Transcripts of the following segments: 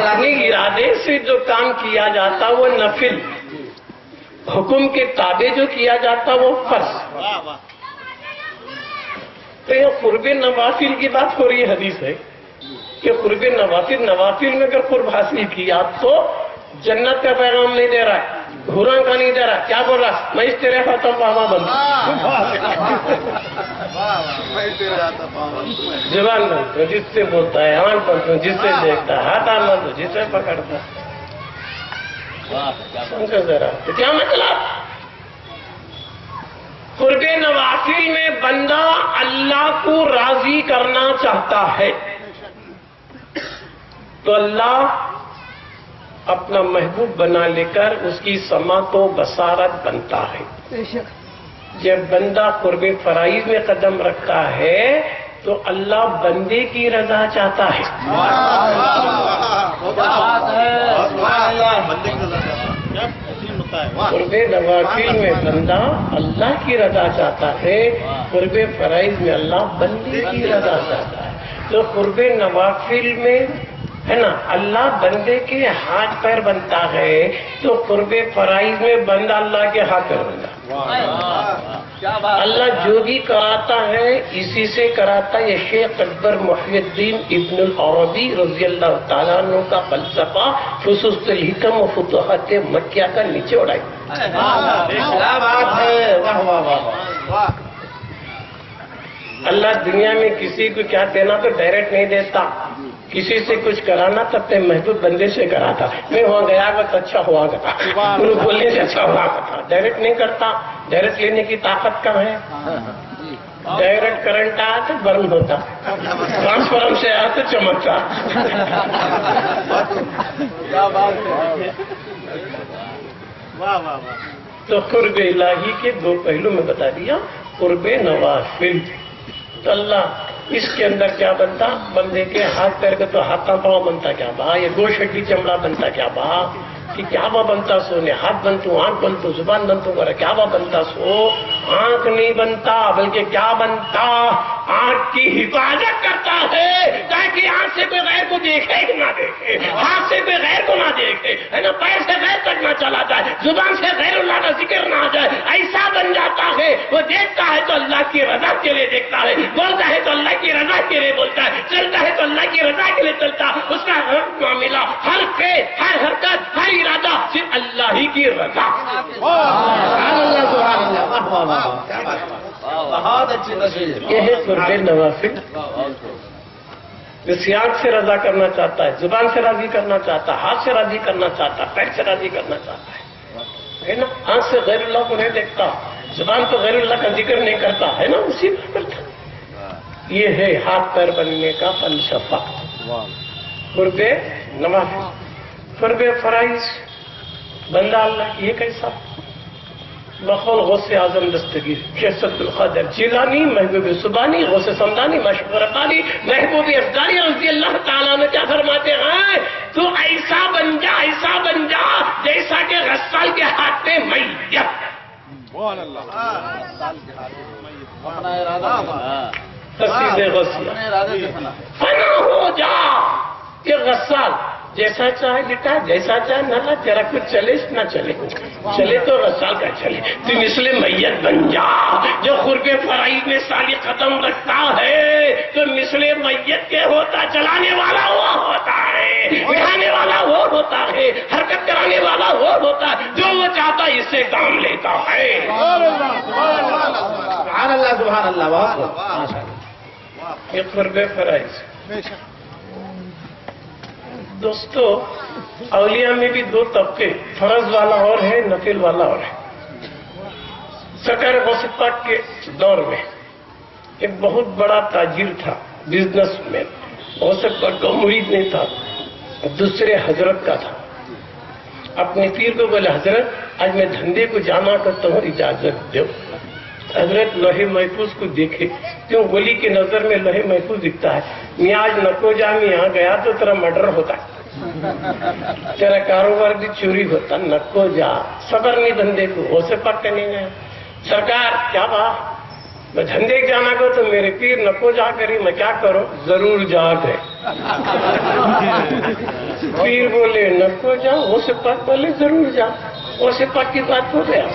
اپنے ارادے سے جو کام کیا جاتا وہ نفل، حکم کے تابع جو کیا جاتا وہ فرض۔ تو یہ قرب نوافل کی بات ہو رہی ہے، حدیث ہے کہ قرب نوافل میں اگر قرب حاصل کیا تو جنت کا پیغام نہیں دے رہا ہے، حوروں کا نہیں دے رہا، کیا بول رہا؟ میں اس تیرے ختم پاما بنتا، زبان بنتا ہوں جس سے بولتا ہے، آنکھ بنتا ہوں جس سے دیکھتا ہے، ہاتھ بنتا ہوں جس سے پکڑتا ہے۔ سمجھو ذرا تو کیا مطلب؟ قرب نوافل میں بندہ اللہ کو راضی کرنا چاہتا ہے تو اللہ اپنا محبوب بنا لے کر اس کی سماعت و بصارت بنتا ہے۔ جب بندہ قرب فرائض میں قدم رکھتا ہے تو اللہ بندے کی رضا چاہتا ہے۔ قرب نوافل میں بندہ اللہ کی رضا چاہتا ہے، قرب فرائض میں اللہ بندے کی رضا چاہتا ہے۔ تو قرب نوافل میں ہے نا اللہ بندے کے ہاتھ پیر بنتا ہے، تو قرب فرائض میں بندہ اللہ کے ہاتھ پیر بنتا ہے۔ اللہ جو بھی کراتا ہے اسی سے کراتا ہے۔ یہ شیخ اکبر محی الدین ابن العربی رضی اللہ تعالیٰ عنہ کا فلسفہ فصوص الحکم و فتوحات مکیہ کا نچوڑ ہے۔ اللہ دنیا میں کسی کو کیا دینا تو ڈائریکٹ نہیں دیتا، کسی سے کچھ کرانا تو اپنے محبوب بندے سے کراتا۔ میں وہاں گیا گا تو اچھا ہوا تھا، بولنے سے اچھا ہوا تھا، ڈائریکٹ نہیں کرتا۔ ڈائریکٹ لینے کی طاقت کم ہے، ڈائریکٹ کرنٹ آیا تو برن ہوتا، ٹرانسفارم سے آیا تو چمکتا۔ تو قرب الہی کے دو پہلو میں بتا دیا، قرب نوافل تو اللہ اس کے اندر کیا بنتا؟ بندے کے ہاتھ پیر کا تو ہاتھ پاؤں بنتا کیا با، یہ گوشت ہڈی چمڑا بنتا کیا با، کہ کیا با بنتا سو نے ہاتھ بنتو، آنکھ بنتو، زبان بنتو، کیا با بنتا سو؟ آنکھ نہیں بنتا بلکہ کیا بنتا؟ آنکھ کی حفاظت کرتا ہے تاکہ آنکھ سے کوئی غیر کو دیکھے کہ نہ دیکھے، ہاتھ سے کوئی غیر کو نہ دیکھے، ہے نا، پیر سے غیر تک نہ چلا جائے، زبان سے غیر اللہ کا ذکر نہ آ جائے۔ ایسا بن جاتا ہے، وہ دیکھتا ہے تو اللہ کی رضا کے لیے دیکھتا ہے، بولتا ہے تو اللہ کی رضا کے لیے بولتا ہے، چلتا ہے تو اللہ کی رضا کے لیے چلتا ہے۔ اس کا ہر معاملہ، ہر فعل، ہر حرکت، ہر ارادہ صرف اللہ ہی کی رضا۔ یہ ہے قرب نوافل۔ اس آنکھ سے رضا کرنا چاہتا ہے، زبان سے راضی کرنا چاہتا ہے، ہاتھ سے راضی کرنا چاہتا ہے، پیر سے راضی کرنا چاہتا ہے نا۔ آنکھ سے غیر اللہ کو نہیں دیکھتا، زبان تو غیر اللہ کا ذکر نہیں کرتا، ہے نا، اسی پر کرتا۔ یہ ہے ہاتھ پیر بننے کا فلسفہ، قرب نوافل۔ قرب فرائض بندہ اللہ کی، یہ کیسا؟ بقول غوث اعظم دستگیر شیخ عبد القادر جیلانی، محبوب سبحانی، غوث سمدانی، مشہور عقالی، محبوب افضالی رضی اللہ تعالیٰ نے کیا فرماتے ہیں؟ تو ایسا بن جا جیسا کہ غسال کے ہاتھ میں میت۔ فنا ہو جا کہ غسال جیسا چاہے لٹا، جیسا چاہے نہ لا، تیرا کچھ چلے نہ چلے، چلے تو غسال کا چلے، تو مثل میت بن جا۔ جو قرب فرائض میں سالی قدم رکھتا ہے تو مثل میت کے ہوتا، چلانے والا وہ ہوتا ہے، بٹھانے والا وہ ہوتا ہے، حرکت کرانے والا وہ ہوتا ہے، جو وہ چاہتا ہے اس سے کام لیتا ہے۔ سبحان اللہ، سبحان اللہ، یہ قرب فرائض۔ دوستو، اولیاء میں بھی دو طبقے، فرض والا اور ہے، نفل والا اور ہے۔ سرکار غوث پاک کے دور میں ایک بہت بڑا تاجر تھا، بزنس مین، غوث پاک کا مرید نہیں تھا، دوسرے حضرت کا تھا۔ اپنے پیر کو بولے، حضرت آج میں دھندے کو جانا کرتا ہوں، اجازت دو۔ حضرت لوہے محفوظ کو دیکھے، کیوں ولی کی نظر میں لوہے محفوظ دکھتا ہے، میں آج نکو جا میں یہاں گیا تو تیرا مرڈر ہوتا، تیرا کاروبار بھی چوری ہوتا، نکو جا، صبر نہیں دھندے کو۔ غوث پاک کا نہیں گیا، سرکار کیا بات؟ میں دھندے جانا کو تو میرے پیر نکو جا کری، میں کیا کروں؟ ضرور جا گئے۔ پیر بولے نکو جاؤ، غوث پاک بولے ضرور جاؤ. غوث پاک کی بات ہو گیا،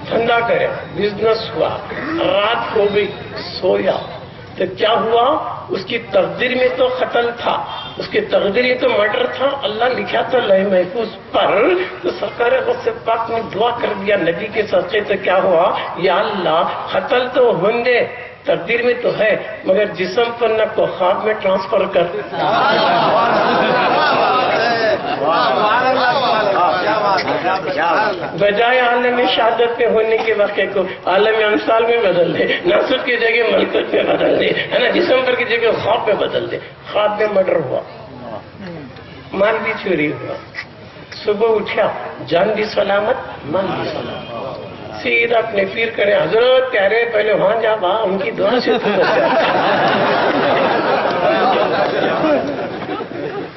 ٹھنڈا کرے، بزنس ہوا، رات ہو گئی، سویا تو کیا ہوا؟ اس کی تقدیر میں تو قتل تھا، اس کی تقدیر میں تو مرڈر تھا، اللہ لکھا تھا لوح محفوظ پر. تو سرکار غوث پاک نے دعا کر دیا نبی کے صدقے سے، کیا ہوا؟ یا اللہ قتل تو ہوں تقدیر میں تو ہے، مگر جسم پر نہ کو خواب میں ٹرانسفر کر. بجائے عالم شہادت میں ہونے کے واقعے کو عالم امثال میں بدل دے، ناصر کی جگہ ملکت میں بدل دے، ہے نا، جسم پر کی جگہ خواب میں بدل دے. خواب میں مرڈر ہوا، مال بھی چوری ہوا، صبح اٹھا جان بھی سلامت مال بھی سلامت. سیدھا اپنے پیر کرے، حضرت پیارے پہلے وہاں جا با، ان کی دعا سے تو بچ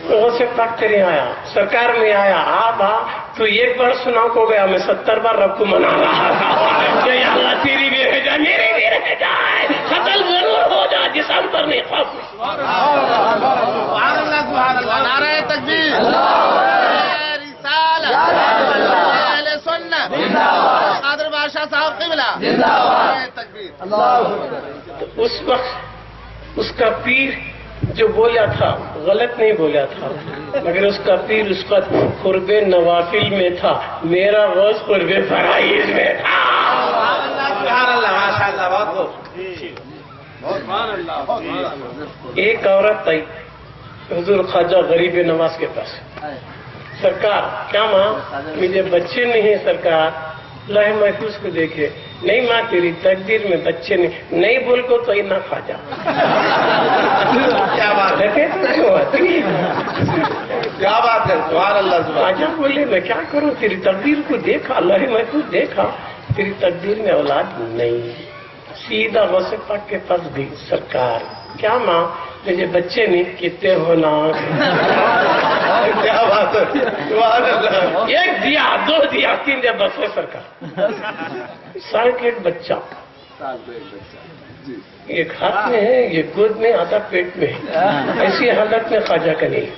غوث پاک تیرے آیا، سرکار میں آیا، با تو ایک بار سنا کو گیا، میں 70 بار رب کو منا رہا تھا کہ یا اللہ تیری بھی رہ جائے، میری بھی رہ جائے، قتل ضرور ہو جائے، جسم پر نہیں خوف. سبحان اللہ سبحان اللہ، نعرہ تکبیر، رسالت، اہل سنت، قادر بادشاہ صاحب قبلہ، نعرہ تکبیر. اس وقت اس کا پیر جو بولا تھا غلط نہیں بولا تھا، مگر اس کا پیر اس کا قرب نوافل میں تھا، میرا غوث قرب فرائض میں تھا. ایک عورت آئی حضور خواجہ غریب نواز کے پاس، سرکار کیا ماں مجھے بچے نہیں ہیں سرکار، لوح محفوظ کو دیکھے. نہیں ماں تیری تقدیر میں بچے نہیں بول کو تو ہی نہ کھا جا. کیا بات ہے، کیا بات ہے، سبحان اللہ. خواجہ بولے میں کیا کروں، تیری تقدیر کو دیکھا، لوح محفوظ دیکھا، تیری تقدیر میں اولاد نہیں. سیدھا غوث پاک کے پاس گئی، سرکار کیا ماں مجھے بچے نہیں، کتنے ہونا. کیا بات ہے، سبحان اللہ. ایک دیا، 2 دیا، 3 دیا، بس ہے سرکار. سال کے ایک بچہ، ایک ہاتھ میں ہے، یہ گود میں، آدھا پیٹ میں ہے. ایسی حالت میں خواجہ کا نہیں.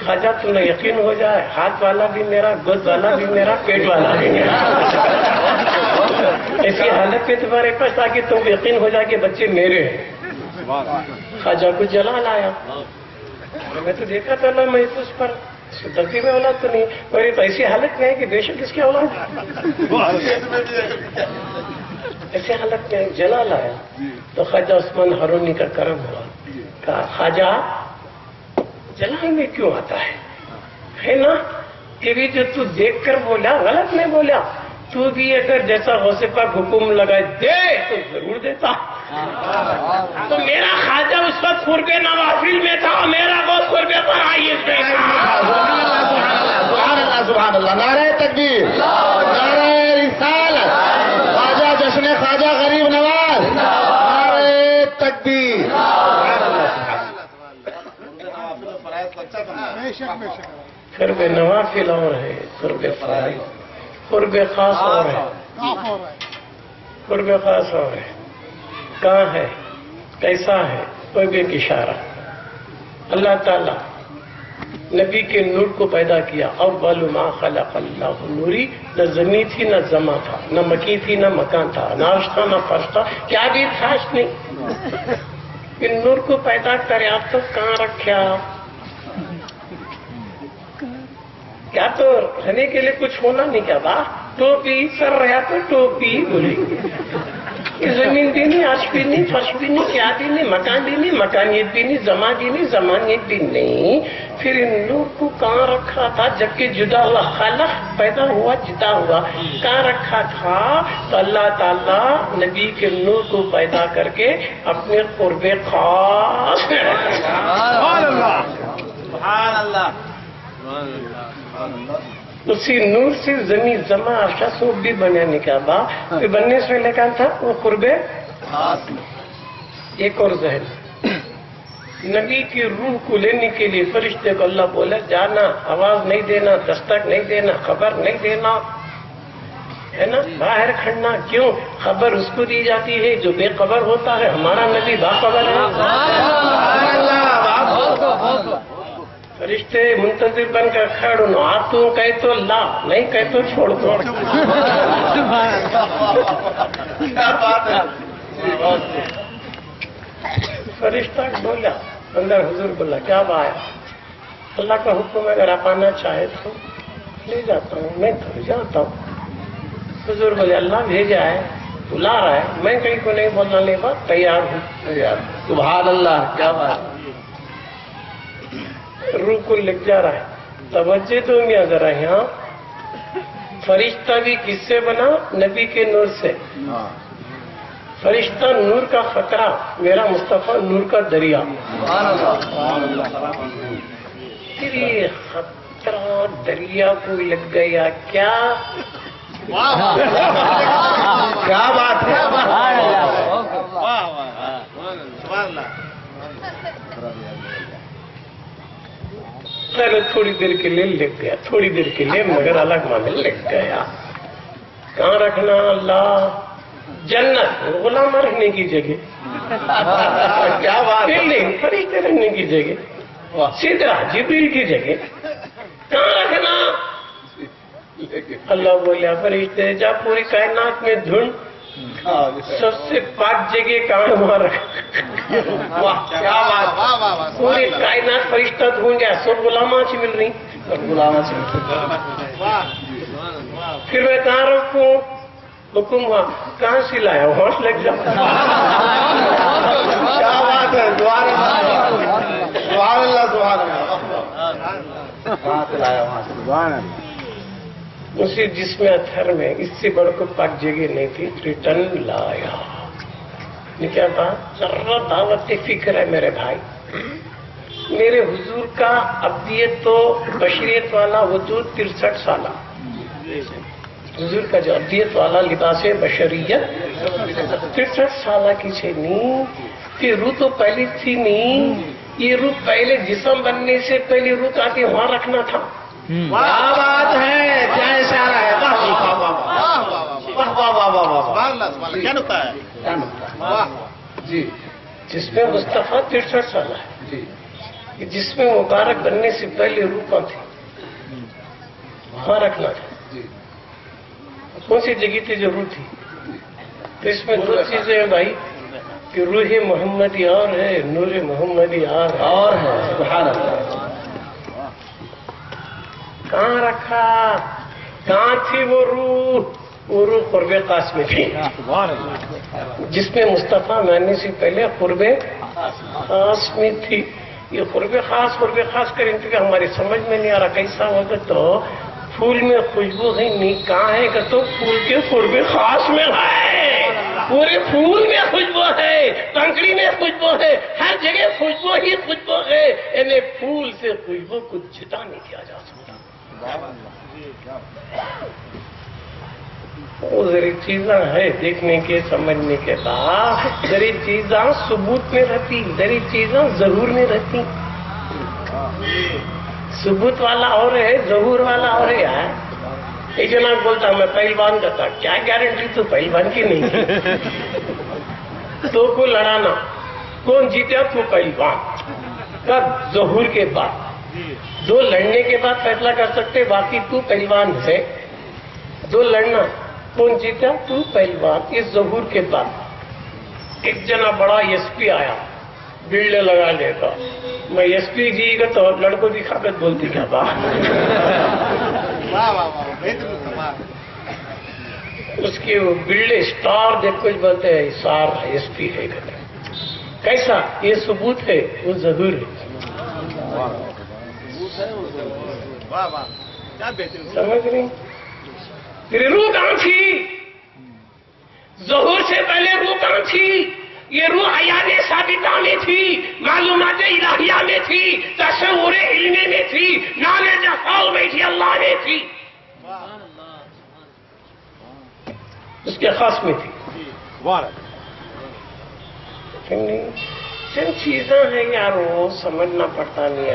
خواجہ تمہیں یقین ہو جائے ہاتھ والا بھی میرا، گود والا بھی میرا، پیٹ والا بھی میرا. ایسی حالت میں تمہارے پاس تاکہ تم یقین ہو جائے کہ بچے میرے ہیں. خواجہ کو جلا لایا، میں تو دیکھا تھا نا محفوظ پر تقدیر میں اولاد تو نہیں، اور یہ تو ایسی حالت میں ہے کہ بے شک اس کی اولاد. ایسی حالت میں جلا لایا تو خواجہ عثمان ہارونی کا کرم ہوا، کہا خواجہ جلانے میں کیوں آتا ہے نا، کہ بھی جو تو دیکھ کر بولا غلط نہیں بولا، تو بھی اگر جیسا غوث پاک حکم لگائے دے تو ضرور دیتا. تو میرا خواجہ اس وقت قرب نوافل میں تھا، میرا غوث قرب فرائض میں تھا. سبحان اللہ سبحان اللہ، نعرہ تکبیر، نعرہ رسالت، خواجہ جشن خواجہ غریب نواز، نعرہ تکبیر. قرب نوافل اور ہے، قرب فرائض، قرب خاص اور ہے، قرب خاص اور ہے. کہاں ہے، کیسا ہے، کوئی بھی ایک اشارہ. اللہ تعالیٰ نبی کے نور کو پیدا کیا. اول ما خلق اللہ نوری، نہ زمین تھی نہ زماں تھا، نہ مکی تھی نہ مکان تھا، نہ عرش تھا نہ فرش تھا، کیا بھی تھا نہیں. ان نور کو پیدا کرے آپ تو کہاں رکھا؟ کیا تو رہنے کے لیے کچھ ہونا نہیں، کیا با ٹوپی سر رہا تو ٹوپی بولی. زمین بھی نہیں، عرش بھی نہیں، فرش بھی نہیں، کیا بھی نہیں، مکان بھی نہیں، مکانیت بھی نہیں، زمان بھی نہیں، زمانیت بھی نہیں. پھر ان نور کو کہاں رکھا تھا جبکہ جدا ہوا، خلق پیدا ہوا جدا ہوا، کہاں رکھا تھا؟ تو اللہ تعالیٰ نبی کے نور کو پیدا کر کے اپنے قرب خاص میں رکھا. سبحان اللہ سبحان اللہ. اسی نور سے زمین زماں عرشہ سوب بھی بنانے کا با بننے سے لے کر تھا وہ قرب. ایک اور ذہن، نبی کی روح کو لینے کے لیے فرشتے کو اللہ بولا جانا، آواز نہیں دینا، دستک نہیں دینا، خبر نہیں دینا، ہے نا، باہر کھڑنا. کیوں؟ خبر اس کو دی جاتی ہے جو بے خبر ہوتا ہے. ہمارا نبی باخبر ہے. فرشتے منتظر بن کر کھڑے ہو، آپ تو کہے تو لا، نہیں کہے تو چھوڑ دو. کیا بات ہے. فرشتہ بولا، اندر حضور بولا کیا بات؟ اللہ کا حکم اگر آپ آنا چاہے تو لے جاتا ہوں، میں تو جاتا ہوں. حضور بولے اللہ بھیجا ہے، بلا رہا ہے، میں کہیں کو نہیں بولنا لے بات تیار ہوں. سبحان اللہ. کیا بات. روح کو لگ جا رہا ہے. توجہ دوں گی ذرا یہاں. فرشتہ بھی کس سے بنا؟ نبی کے نور سے. فرشتہ نور کا خطرہ، میرا مصطفیٰ نور کا دریا. پھر یہ خطرہ دریا کو لگ گیا کیا؟ کیا بات ہے. خیر تھوڑی دیر کے لیے لگ گیا، تھوڑی دیر کے لیے، مگر الگ معاملے لگ گیا. کہاں رکھنا؟ اللہ جنت، غلام رہنے کی جگہ. کیا بات ہے. نہیں، فرشتے رہنے کی جگہ، سدرہ جبریل کی جگہ. کہاں رکھنا؟ اللہ بولیا فرشتے جا پوری کائنات میں ڈھونڈ، سب سے پاک جگہ کہاں وہاں رکھ. کیا بات. پوری کائنات فرشتہ ڈھونڈ گیا، سب غلاماں سے مل رہی. پھر میں کہاں رکھوں؟ حکم ہوا کہاں سے لایا؟ وہاں سے لگ جا. کیا بات ہے. سبحان اللہ. سبحان اللہ. سبحان اللہ. کہاں سے لایا؟ وہاں سے. سبحان اللہ. اسی جسم اتھر میں اس سے بڑھ کو پاک جگہ نہیں تھی، ریٹرن لایا. نے کیا کہا؟ ذرا دعوت فکر ہے میرے بھائی. میرے حضور کا ابدیت تو بشریت والا وجود 63 سالہ. حضور کا جو ابدیت والا لباس بشریت 63 سالہ کی چھے نہیں. کہ روح تو پہلی تھی نہیں. یہ روح پہلے جسم بننے سے پہلے روح کا کے وہاں رکھنا تھا. کیا بات ہے. کیا اشارہ ہے. کیا نکتا ہے. جی. جس میں مصطفیٰ 63 سالہ ہے. جی. جس میں مبارک بننے سے پہلے روح کہاں تھی؟ وہاں رکھنا تھا. جی. کون سی جگہ تھی جو روح تھی؟ تو اس میں دو چیزیں ہیں بھائی، کہ روح محمدی اور ہے، نور محمدی اور ہے. سبحان اللہ. کہاں رکھا؟ کہاں تھی وہ روح؟ وہ روح قرب خاص میں تھی، جس میں مصطفیٰ ماننے سے پہلے قرب خاص میں تھی. یہ قرب خاص کریں کہ ہماری سمجھ میں نہیں آ رہا کیسا ہوگا. تو پھول میں خوشبو ہے نہیں، کہاں ہے کہ تو پھول کے قرب خاص میں ہے. پورے پھول میں خوشبو ہے، پنکھڑی میں خوشبو ہے، ہر جگہ خوشبو ہی خوشبو ہے. انہیں پھول سے خوشبو کو جدا نہیں کیا جا سکتا. وہ ذری چیزاں ہے دیکھنے کے سمجھنے کے بعد، ذری چیزاں ثبوت میں رہتی، ذری چیزاں ضرور میں رہتی. ثبوت والا اور ہے، ظہور والا اور ہے. یار ایک جناب بولتا میں پہلوان کا تھا، کیا گارنٹی تو پہلوان کی نہیں تھی. تو کو لڑانا، کون جیتا تو پہلوان. کب؟ ظہور کے بعد. دو لڑنے کے بعد فیصلہ کر سکتے، باقی تو پہلوان ہے. دو لڑنا، کون جیتا تو پہلوان. اس ظہور کے بعد ایک جنا بڑا ایس پی آیا، بلڈے لگا لے گا. میں ایس پی جی گا تو لڑکوں کی خاکت بولتی کیا بات. اس کے وہ بلڈے اسٹار دیکھ کچھ بولتے ہیں سار ایس پی ہے. کیسا؟ یہ ثبوت ہے، وہ ظہور ہے. سمجھ رہی؟ پھر روح کہاں تھی؟ ظہور سے پہلے روح کہاں تھی؟ یہ روح حیات ثابتہ میں تھی، معلومات الہیہ میں تھی، تصور علمی میں تھی، نالج قول میں تھی، اللہ میں تھی، اس کے خاص میں تھی. چند چیزاں ہیں یار وہ سمجھنا پڑتا نہیں.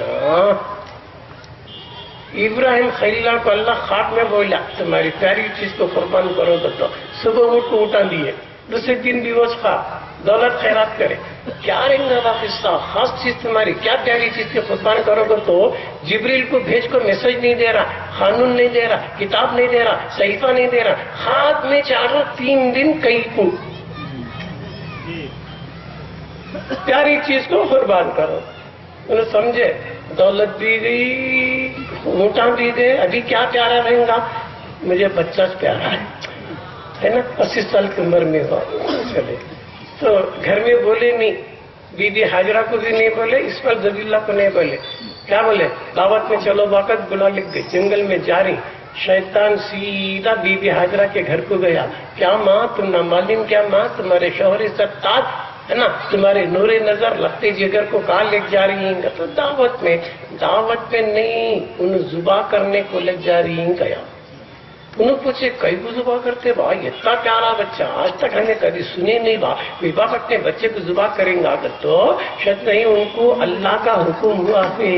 ابراہیم خلیل اللہ کو اللہ خواب میں بولا تمہاری پیاری چیز کو قربان کرو گا تو صبح اٹھ کو اٹھا دیے. دوسرے دن بھی وہ خواب، دولت خیرات کرے. کیا رہیں گا قصہ؟ خاص چیز تمہاری کیا پیاری چیز کی قربان کرو گے تو جبریل کو بھیج کو میسج نہیں دے رہا، قانون نہیں دے رہا، کتاب نہیں دے رہا، صحیفہ نہیں دے رہا، ہاتھ میں چاروں 3 دن کئی کو پیاری چیز کو قربان کرو. انہوں سمجھے دولت دی گئی، اونٹا بھی دے، ابھی کیا پیارا رہیں گا؟ مجھے بچہ پیارا ہے نا، 80 سال کی عمر میں ہوا. چلے تو گھر میں بولے نہیں، بی بی حاجرہ کو بھی نہیں بولے، اس پر ذبیح اللہ کو نہیں بولے. کیا بولے؟ دعوت میں چلو وقت بلا لکھ گئی، جنگل میں جاری. شیطان سیدھا بی بی حاجرہ کے گھر کو گیا. کیا ماں تم نہ معلوم، کیا ماں تمہارے شوہر ستار ہے نا، تمہارے نور نظر لگتے جگر کو کہاں لے جا رہی ہیں؟ تو دعوت میں نہیں، انہیں ذبح کرنے کو لے جا رہی ہیں. گیا انہوں پوچھے کئی کو ذبح کرتے بھائی؟ اتنا پیارا بچہ آج تک ہمیں کبھی سنے نہیں. کوئی باپ اپنے بچے کو ذبح کریں گا اگر تو شاید نہیں، ان کو اللہ کا حکم ہوا ہے،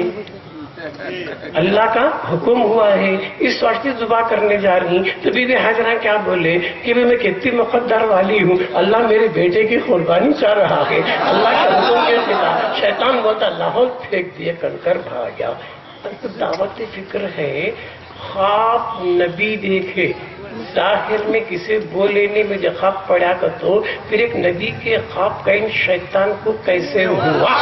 اللہ کا حکم ہوا ہے، اس واسطے ذبح کرنے جا رہی. تو بی بی حاجرہ کیا بولے کہ میں کتنی مقدر والی ہوں، اللہ میرے بیٹے کی قربانی چاہ رہا ہے، اللہ کے حکم کے خلاف. شیطان بولتا لاہور پھینک دیے، کنکر بھاگ گیا. تو دعوت فکر ہے. خواب نبی دیکھے، ظاہر میں کسی بولے نہیں مجھے خواب پڑھا کر، تو پھر ایک نبی کے خواب کا ان شیطان کو کیسے ہوا؟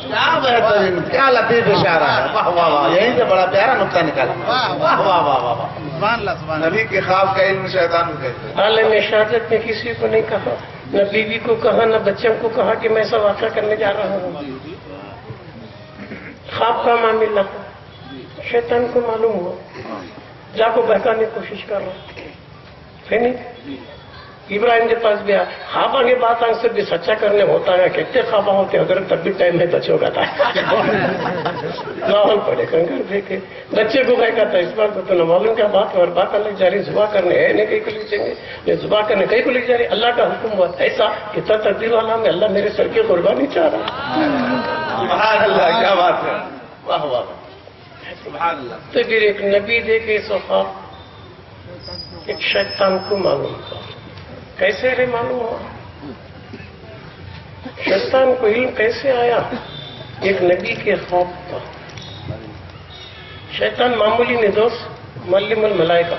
کیا بہترین، کیا لطیف اشارہ ہے. واہ واہ واہ، یہیں سے بڑا پیارا نقطہ نکالا. واہ واہ واہ واہ، سبحان اللہ سبحان اللہ. نبی کے خواب کا علم شیطان کو کہتے ہیں. عالم شہادت میں کسی کو نہیں کہا، نہ بیوی کو کہا، نہ بچوں کو کہا کہ میں ایسا واقعہ کرنے جا رہا ہوں. خواب کا معاملہ شیطان کو معلوم ہوا، جا کو بہکانے کی کوشش کر رہا ہے نہیں. ابراہیم کے پاس بھی آیا، خواب آگے بات آنکھ سے بھی سچا کرنے ہوتا ہے. کتنے خواب ہوتے اگر تب بھی ٹائم ہے بچوں کا تھا. لاہور پڑے کنکر دیکھے، بچے کو بہکا تھا. اس بات کو تو نہ معلوم کیا بات اور بات الگ جا رہی، ذبح کرنے ہے نہیں کہیں کو لے جائیں گے، یہ ذبح کرنے کہیں کو لے جا رہی. اللہ کا حکم ہوا ایسا کتنا تقدیر والا میں، اللہ میرے سر کی قربانی چاہ رہا. سبحان اللہ، کیا بات ہے. واہ واہ سبحان اللہ. تو پھر ایک نبی دیکھے سو خواب ایک شیطان کو معلوم تھا. کیسے رہے معلوم ہوا؟ شیطان کو علم کیسے آیا؟ ایک نبی کے خواب کا. شیطان معمولی نہیں دوست، معلم الملائکہ،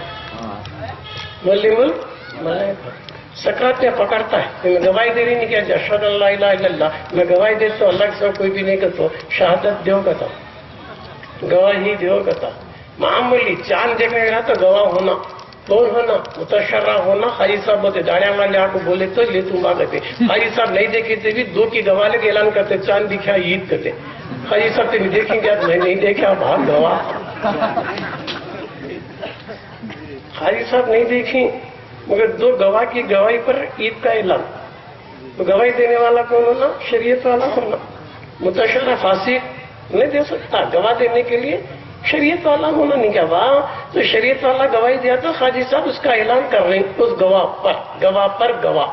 معلم الملائکہ. سکرات میں پکڑتا ہے کہ میں گواہی دے رہی نہیں کیا اشہد ان لا الہ الا اللہ، میں گواہی دیتا ہوں اللہ کے سوا کوئی بھی نہیں کرتا، شہادت دیو گا، گواہی دیو گا. معمولی چاند دیکھنے گیا تو گواہ ہونا، کون ہونا؟ متشرع ہونا. حاجی صاحب بولتے داڑیاں والے آپ کو بولے تو لے تم آگتے. حاجی صاحب نہیں دیکھے تھے بھی 2 کی گواہ لے کے اعلان کرتے چاند دکھا عید کرتے. حاجی صاحب تم دیکھیں گے، میں نہیں دیکھا، بھاگ گواہ. حاجی صاحب نہیں دیکھی مگر 2 گواہ کی گواہی پر عید کا اعلان. تو گواہی دینے والا کون ہونا؟ شریعت والا ہونا. متشرع فاسق نہیں دے سکتا، گواہ دینے کے لیے شریعت والا ہونا نہیں. گواہ تو شریعت والا گواہی دیا تو حاجی صاحب اس کا اعلان کر رہے ہیں اس گواہ پر گواہ.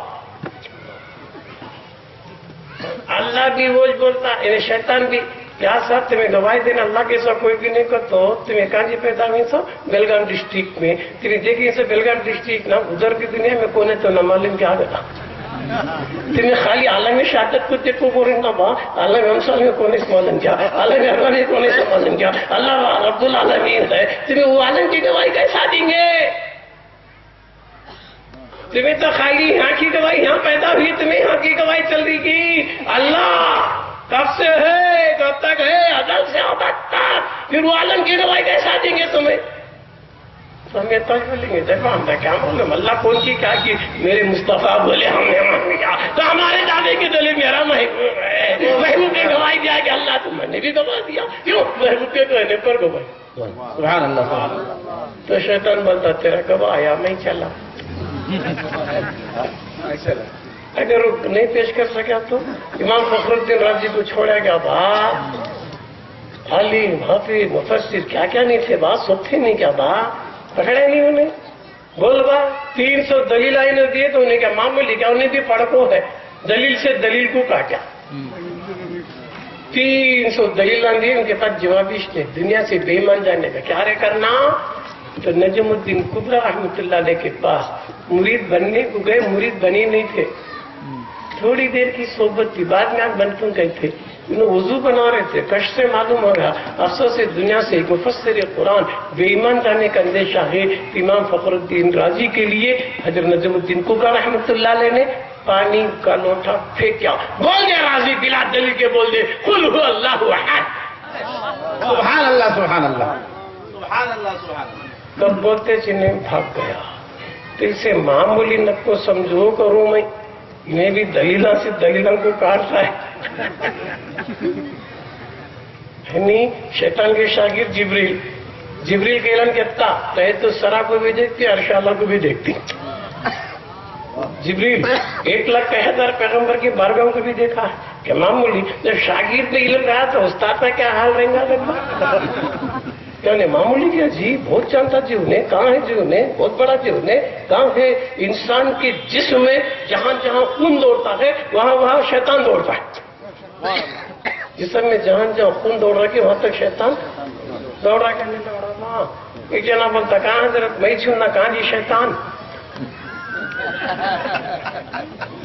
اللہ بھی وہ بولتا ہے، شیطان بھی کیا صاحب تمہیں گواہی دینا اللہ کے ساتھ کوئی بھی نہیں کرتا. تمہیں کہاں جی پیدا ہوئی سو؟ بیلگام ڈسٹرکٹ میں. تمہیں دیکھیں سے بیلگام ڈسٹرکٹ نہ ادھر کی دنیا میں کونے تو نہ معلوم کیا گیا. تمہیں خالی عالم شہادت کو دیکھو بولیں گا با عالم امثال میں کونے سے معلوم کیا، عالم اربان میں کونے سے معلوم کیا، اللہ رب العالمین ہے. تمہیں وہ عالم کی گواہی کیسا دیں گے؟ تمہیں تو خالی یہاں کی گواہی یہاں پیدا ہوئی، تمہیں یہاں کی گواہی چل رہی کی. اللہ کب سے ہے، کب تک ہے، ازل سے ابد تک، پھر وہ عالم کی گواہی کیسا دیں گے تمہیں؟ تو ہمیں تو بولیں گے دیکھو ہم کیا معلوم اللہ کون کی کیا کی. میرے مصطفیٰ بولے ہم نے مان کیا تو ہمارے دادے کی دلیل میرا محبوب ہے، محبوب نے گواہی دیا کہ اللہ تو میں نے بھی گواہ دیا. کیوں؟ محبوب کے کہنے پر گواہی. سبحان اللہ سبحان اللہ. تو شیطان بولتا تیرا گواہ آیا میں چلا. اگر نہیں پیش کر سکا تو امام فخر الدین رازی کو چھوڑا گیا. بات عالم حافظ مفسر کیا کیا نہیں تھے، بات سب تھے نہیں کیا، بات پکڑے نہیں انہیں. بول با 300 دلیل آئینے دیے تو انہیں کیا معمولی کیا، انہیں بھی پڑکو ہے دلیل سے دلیل کو کاٹا. 300 دلیل دیے، ان کے پاس جوابش نے دنیا سے بے ایمان جانے کا کیا رہے کرنا. تو نجم الدین کبرا رحمۃ اللہ علیہ کے پاس مرید بننے کو گئے، مرید بنی نہیں تھے. تھوڑی دیر کی صحبت تھی، بعد میں آنکھ بند کیوں گئے تھے؟ انہوں وضو بنا رہے تھے، کشف سے معلوم ہو گیا افسوس دنیا سے ایک مفسر قرآن بے ایمان جانے کا اندیشہ ہے۔ امام فخر الدین رازی کے لیے حضرت نجم الدین کبریٰ رحمۃ اللہ علیہ نے پانی کا لوٹا پھینکا، بول دے راضی بلا دلیل کے بول دے قل هو اللہ احد۔ سبحان اللہ سبحان اللہ سبحان اللہ سبحان اللہ۔ تب بولتے چنے بھاگ گیا۔ تو اسے معمولی نق کو سمجھو کروں میں بھی دلیلہ سے دلیلوں کو کاٹتا ہے۔ یعنی شیطان کے شاگرد جبریل کے اعلان کہتا ہے تو سرا کو بھی دیکھتی، عرش اللہ کو بھی دیکھتی۔ جبریل 1,01,000 پیغمبر کی بارگاہوں کو بھی دیکھا ہے کہ معمولی جب شاگرد میں علم رہا تو استاد کا کیا حال رہیں گا لگتا کیا معمولی کیا جی بہت جانتا جی انہیں، کہاں ہے جی انہیں، بہت بڑا جی انہیں، کہاں ہے انسان کے جسم میں جہاں جہاں خون دوڑتا ہے وہاں وہاں شیطان دوڑتا ہے، جسم میں جہاں جہاں خون دوڑ رہا ہے وہاں تک شیطان دوڑ رہا کہ نہیں دوڑ رہا۔ ایک جنا بولتا کہاں حضرت میں چھونا کہاں جی شیطان،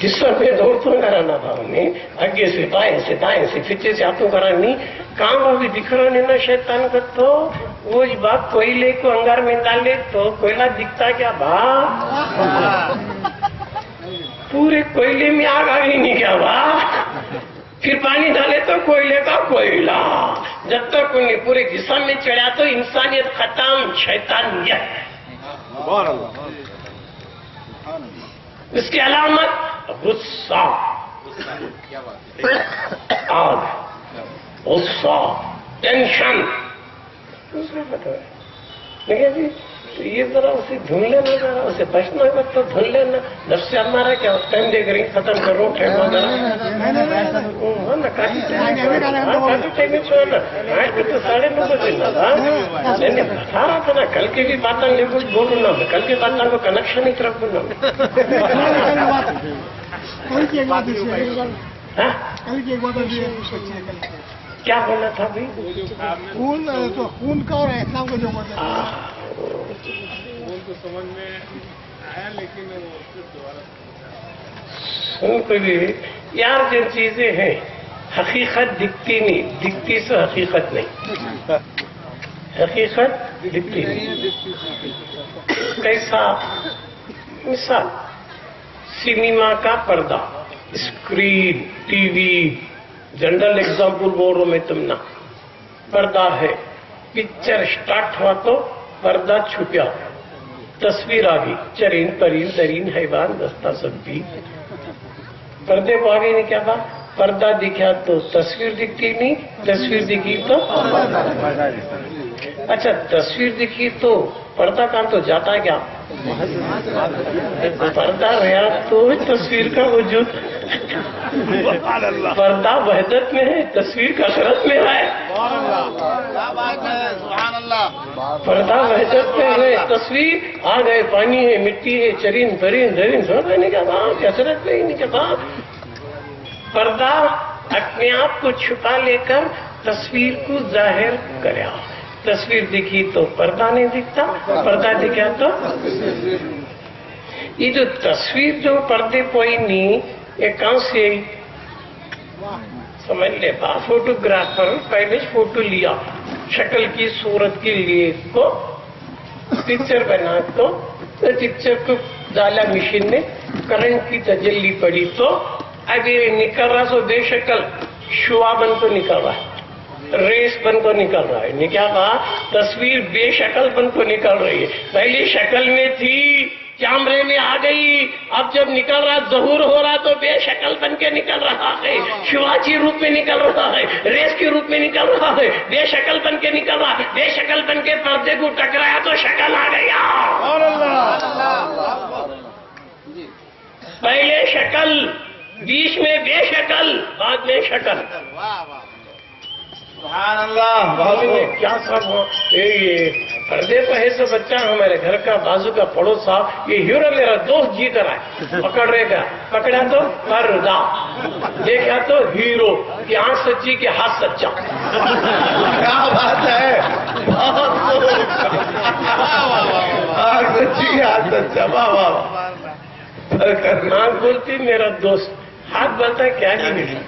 جسم میں دوڑتوں کرانا تھا انہیں، آگے سے بائیں سے دائیں سے پیچھے سے ہاتھوں کرانی، کام ابھی دکھ رہا نہیں نا شیطان کا۔ تو وہ بات کوئلے کو انگار میں ڈالے تو کوئلہ دکھتا کیا با، پورے کوئلے میں آگ آ گئی نہیں کیا با، پھر پانی ڈالے تو کوئلے کا کوئلہ، جب تک انہیں پورے جسم میں چڑھا تو انسانیت ختم، شیطانیت۔ اس کی علامت غصہ، آگ، غصہ، ٹینشن، یہ ذرا اسے دھن لینا، ذرا اسے بچنا ہے تو دھن لینا، نفس سے ہمارا کیا ٹائم دے کر ختم کر رہا ہوں، ٹھہرنا ذرا کافی ٹائم میں چھوڑنا، آج بھی تو 9:30 بجے تھا، میں نے بتا رہا تھا نا کل کی بھی باتیں لے کچھ بولوں نا، کل کی باتوں کو کنیکشن ہی طرف بولنا۔ کیا بولنا تھا بھائی؟ خون کا اور اسلام کا جو سمجھ میں آیا لیکن سن کو بھی یار جن چیزیں ہیں حقیقت دکھتی نہیں، دکھتی سے حقیقت نہیں، حقیقت دکھتی نہیں۔ کیسا مثال سنیما کا پردہ، screen, T V, general example بول رہا ہوں میں تم نہ، پردہ ہے، پکچر سٹارٹ ہوا تو پردہ چھپیا، تصویر آ گئی، چرین پرین ترین حیوان دستہ سب بھی، پردے کو آگے نہیں کیا تھا، پردہ دکھا تو تصویر دکھتی نہیں، تصویر دکھی تو اچھا تصویر دکھی تو پردہ کہاں تو جاتا ہے کیا، پردہ رہا تو تصویر کا وجود، پردہ وحدت میں ہے، تصویر کثرت میں ہے، پردہ وحدت میں ہے، تصویر آ گئے، پانی ہے، مٹی ہے، چرین برین درین سب نہیں کہا، کثرت میں ہی نہیں کہا، پردہ اپنے آپ کو چھپا لے کر تصویر کو ظاہر کریا، تصویر دکھی تو پردہ نہیں دکھتا، پردہ دکھا تو یہ جو تصویر جو پردے کوئی نہیں، یہ کہاں سے سمجھ لے با، فوٹوگرافر پہلے فوٹو لیا، شکل کی صورت کے لیے کو پکچر بنا تو پکچر کو ڈالا مشین میں، کرنٹ کی تجلی پڑی تو اب یہ نکل رہا سو بے شکل شعا بن کو نکل رہا ہے، ریس بن کو نکل رہا ہے، کیا کہا تصویر بے شکل بن کو نکل رہی ہے، پہلی شکل میں تھی کیمرے میں آ گئی، اب جب نکل رہا ظہور ہو رہا تو بے شکل بن کے نکل رہا ہے، شعاعی روپ میں نکل رہا ہے، ریس کے روپ میں نکل رہا ہے، بے شکل بن کے نکل رہا ہے، بے شکل بن کے پردے کو ٹکرایا تو شکل آ گیا، پہلے شکل، بیچ میں بے شکل، بعد میں شکل، سبحان اللہ، بہت کیا سب یہ پردے پہ ہے سو بچہ ہمارے گھر کا بازو کا پڑوس صاحب، یہ ہیرو میرا دوست جیت رہا ہے، پکڑے گا، پکڑا تو پردہ، دیکھا تو ہیرو کی آنکھ سچی کہ ہاتھ سچا، کیا بات ہے، سچی آج سچا، واہ واہ، آنکھ بولتی میرا دوست، ہاتھ بولتا ہے کیا جی نہیں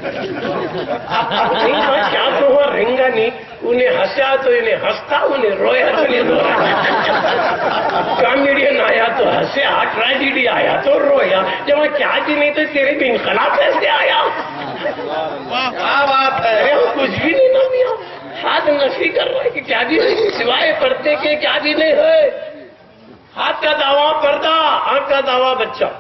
کیا تو ہوا رنگا نہیں انہیں ہنسا تو انہیں ہنستا انہیں رویا تو انہیں رویا کامیڈین آیا تو ہنسا ٹریجڈی آیا تو رویا جب کیا جی نہیں تو تیرے بھی انقلاب کیسے آیا کیا بات ہے کچھ بھی نہیں نا میاں ہاتھ نفی کر رہا ہے کہ کیا بھی نہیں سوائے پردے کے کیا بھی نہیں ہے ہاتھ کا دعویٰ پردہ آنکھ کا دعویٰ بچہ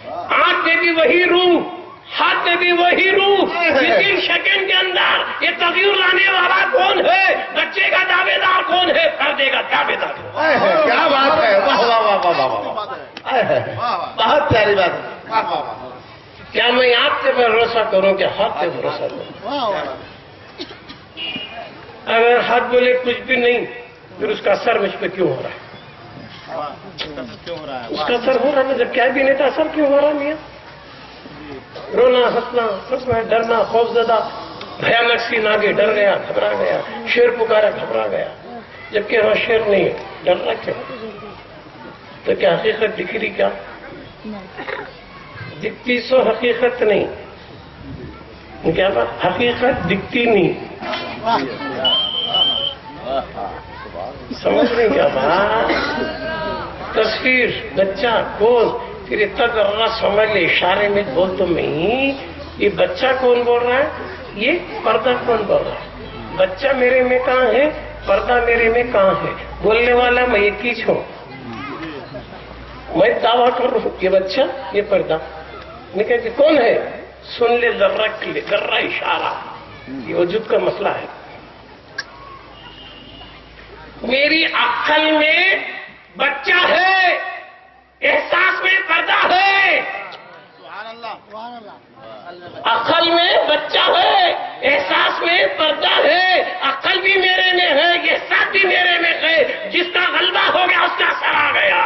آنکھ میں بھی وہی روح ہاتھ میں بھی وہی روح تین سیکنڈ کے اندر یہ تغیر لانے والا کون ہے بچے کا دعوے دار کون ہے پردے کا دعوے دار کیا بات ہے واہ واہ واہ واہ واہ بہت پیاری بات کیا میں آپ پہ بھروسہ کروں کہ ہاتھ پہ بھروسہ کروں اگر ہاتھ بولے کچھ بھی نہیں پھر اس کا اثر مجھ پہ کیوں ہو رہا ہے اس کا اثر ہو رہا ہے جب کیا بھی نہیں تھا اثر کیوں ہو رہا میاں رونا ہنسنا ڈرنا خوف زدہ بھیانک سین آگے ڈر گیا گھبرا گیا شیر پکارا گھبرا گیا جبکہ وہاں شیر نہیں ہے ڈر رہا کیوں تو کیا حقیقت دکھ رہی کیا دکھتی سو حقیقت نہیں کیا بات حقیقت دکھتی نہیں سمجھ رہے کیا بات تصویر بچہ کون پھر اتنا ذرا سمجھ لے اشارے میں بول تو میں یہ بچہ کون بول رہا ہے یہ پردہ کون بول رہا ہے بچہ میرے میں کہاں ہے پردہ میرے میں کہاں ہے بولنے والا میں ایک ہی ہوں میں دعویٰ کر رہا ہوں یہ بچہ یہ پردہ میں کہتی کون ہے سن لے ذرہ کے لیے ذرہ اشارہ یہ وجود کا مسئلہ ہے میری عقل میں بچہ ہے احساس میں پردہ ہے عقل میں بچہ ہے احساس میں پردہ ہے عقل بھی میرے میں ہے احساس بھی میرے میں ہے جس کا غلبہ ہو گیا اس کا اثر آ گیا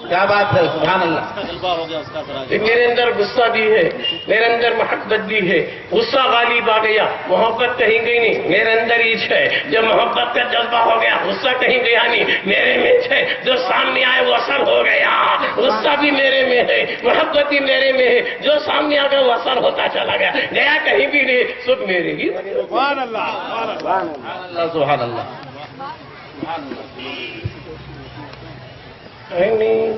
کیا بات ہے سبحان اللہ میرے اندر غصہ بھی ہے میرے اندر محبت بھی ہے غصہ غالب آ گیا محبت کہیں گئی نہیں میرے اندر ہی ہے جب محبت کا جذبہ ہو گیا غصہ کہیں گیا نہیں میرے میں ہے جو سامنے آئے وہ اثر ہو گیا غصہ بھی میرے میں ہے محبت بھی میرے میں ہے جو سامنے آ گیا وہ اثر ہوتا چلا گیا گیا کہیں بھی نہیں سکھ میرے ہی سبحان اللہ سبحان اللہ نہیں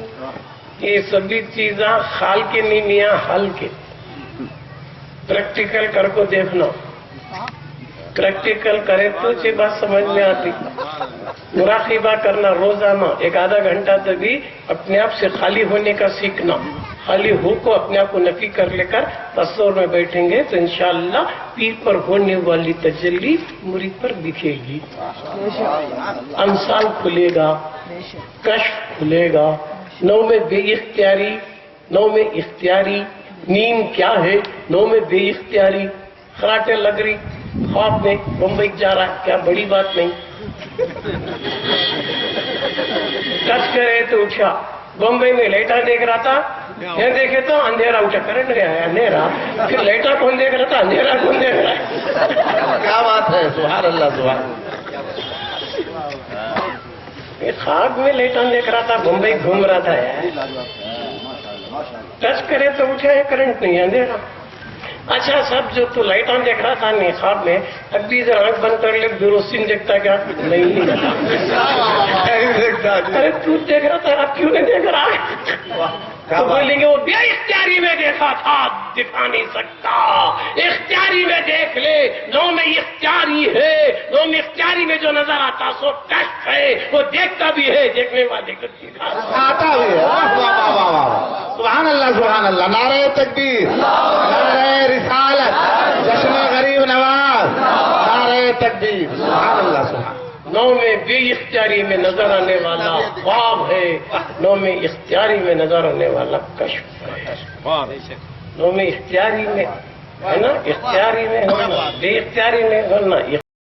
یہ سبھی چیزاں خال کے نہیں میاں حل کے پریکٹیکل کر کو دیکھنا پریکٹیکل کرے تو یہ بات سمجھ میں آتی مراقبہ کرنا روزانہ ایک آدھا گھنٹہ تک بھی اپنے آپ سے خالی ہونے کا سیکھنا خالی ہو کو اپنے آپ کو نفی کر لے کر تصور میں بیٹھیں گے تو انشاءاللہ پیر پر ہونے والی تجلی مرید پر دکھے گی امثال کھلے گا کشف کھلے گا نو میں بے اختیاری نو میں اختیاری نیم کیا ہے نو میں بے اختیاری خراٹے لگ رہی خواب میں بمبئی جا رہا ہے کیا بڑی بات نہیں ٹچ کرے تو اٹھا بمبئی میں لیٹا دیکھ رہا تھا یہ دیکھے تو اندھیرا اٹھا کرنٹ گیا ہے اندھیرا پھر لیٹا کون دیکھ رہا تھا اندھیرا کون دیکھ رہا ہے کیا بات ہے سبحان اللہ سبحان خواب میں لیٹا دیکھ رہا تھا بمبئی گھوم رہا تھا ٹچ کرے تو اٹھا ہے کرنٹ نہیں اندھیرا اچھا سب جو تو لائٹ آن دیکھ رہا تھا نہیں خواب میں اب بھی ادھر آنکھ بند کر لے روشنی دیکھتا کیا نہیں ارے تو دیکھ رہا تھا اب کیوں نہیں دیکھ رہا تو بولیں گے وہ بے اختیاری میں دیکھا تھا دکھا نہیں سکتا اختیاری میں دیکھ لے نو میں اختیاری ہے نو میں اختیاری میں جو نظر آتا سو کشف ہے وہ دیکھتا بھی ہے دیکھنے والے کو آتا بھی ہے سبحان اللہ نعرہ تکبیر نعرہ رسالت جشن غریب نواز نعرہ تکبیر سبحان اللہ سبحان نو میں بے اختیاری میں نظر آنے والا خواب ہے نو میں اختیاری میں نظر آنے والا کشف ہے نو میں اختیاری میں ہے نا اختیاری میں ہونا بے اختیاری میں ہونا